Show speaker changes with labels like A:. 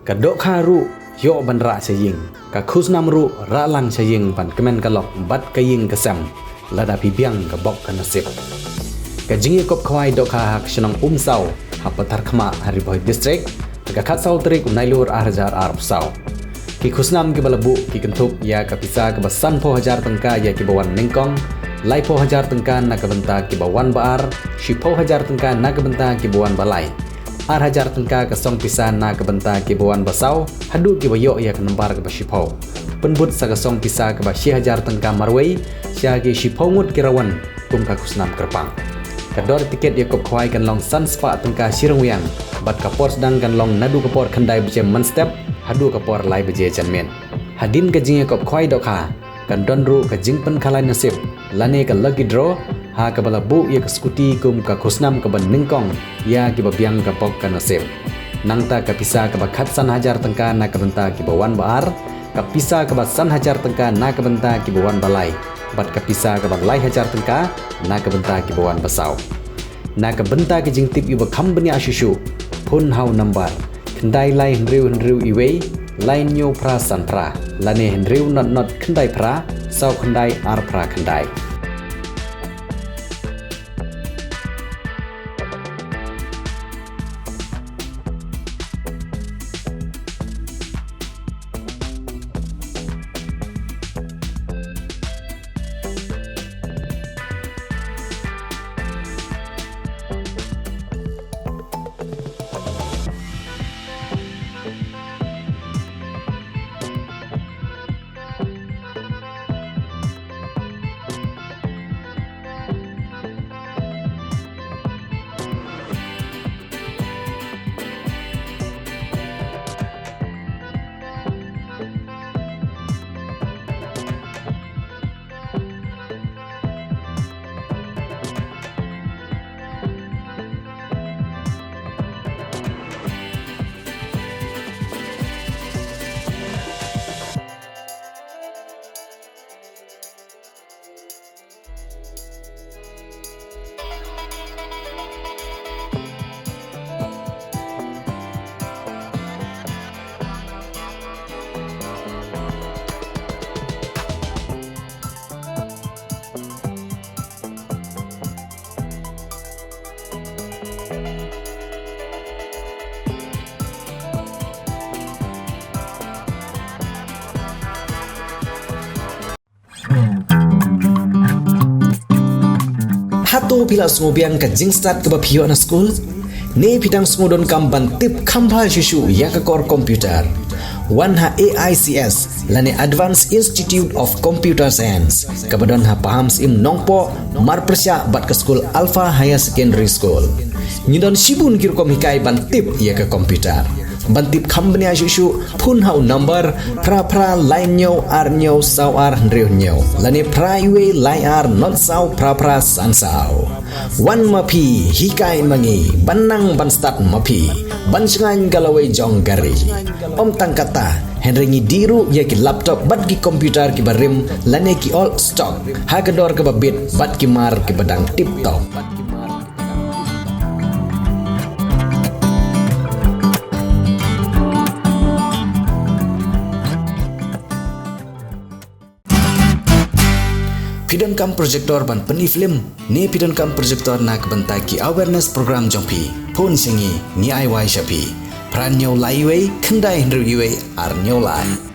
A: ka Dohkha ru yo ban ra saying ka Khusnam ru Rahlang saying ban Kmen kalok bat kaying kesam lada pibiang ka bok ka nasib ka Jingiakop Khwai Dohkha hak Shillong sau hapatar khma hari Bhoi district ka khatsau trik unailur arjar arab sau ki Khusnam ki balabu ki kentup ya ka pisa ka basan po hajar tengka ya ki bawan ningkong lai po hajar tengka na ka benta ki bawan baar shi po hajar tengka na ka benta ki bawan balai ar hajar tengka ka song pisa na ka benta ki bawan basau hadu ki bayo ya ka nambar ka bashipau penbut sa ka song pisa ka ba shi hajar tengka marwei sia ki shipau ngut ki rawan kum ka Khusnam kerpang ka dor tiket Yakop Khwai kan long san spa tengka sirangwiang bat ka por sedang kan long nadu ka por khandai beje man step hadu ka por lai beje janmen hadin ka Jingiakop Khwai Dohkha kan donru ka jingpen khalai nasib lane ka lucky draw ha ka balabu ya ka skuti kum ka Khusnam ka ban ningkong ya ki babiang ka pok ka nasib nangta ka pisa ka bakhat san hajar tengka na ka benta ki bawan baar ka pisa ka san hajar tengka na ka benta ki bawan balai bat ka pisa ka ban lai hajar tengka na ka benta ki bawan basau na ka benta ki jingtip yu bakham bani ashushu phun hau number khandai lai hendriu iwei lai nyo pra san pra lane hendriu not khandai pra sau khandai ar pra khandai
B: Hatu pila sngewbha ka jingstat ka baphiyo na school ne pidang smodon kam ban tip khambha shishu ya ka kor computer one ha AICS lane Advanced Institute of Computer Science ka badon ha pahams im Nongpoh mar persya bat ka school Alpha Higher Secondary School nyidon sibun kirkom hikai ban tip ya ka computer bantip khambani ashu phun hau number pra line nyo ar nyo sau ar hendriu nyo lane pra iwe lai ar not sau pra san sau wan mapi hikai mangi banang ban start mapi ban sengan galawai jong gari om tangkata henry diru ya ki laptop bat ki computer ki barim lane ki all stock hagador ke babit bat ki mar ki badang tip top Pidon kam projector ban peni film ne pidon kam projector nak bentai ki awareness program jongpi phun singi ni ai wai shapi pran nyo lai wei khandai hendru iwe ar nyo lai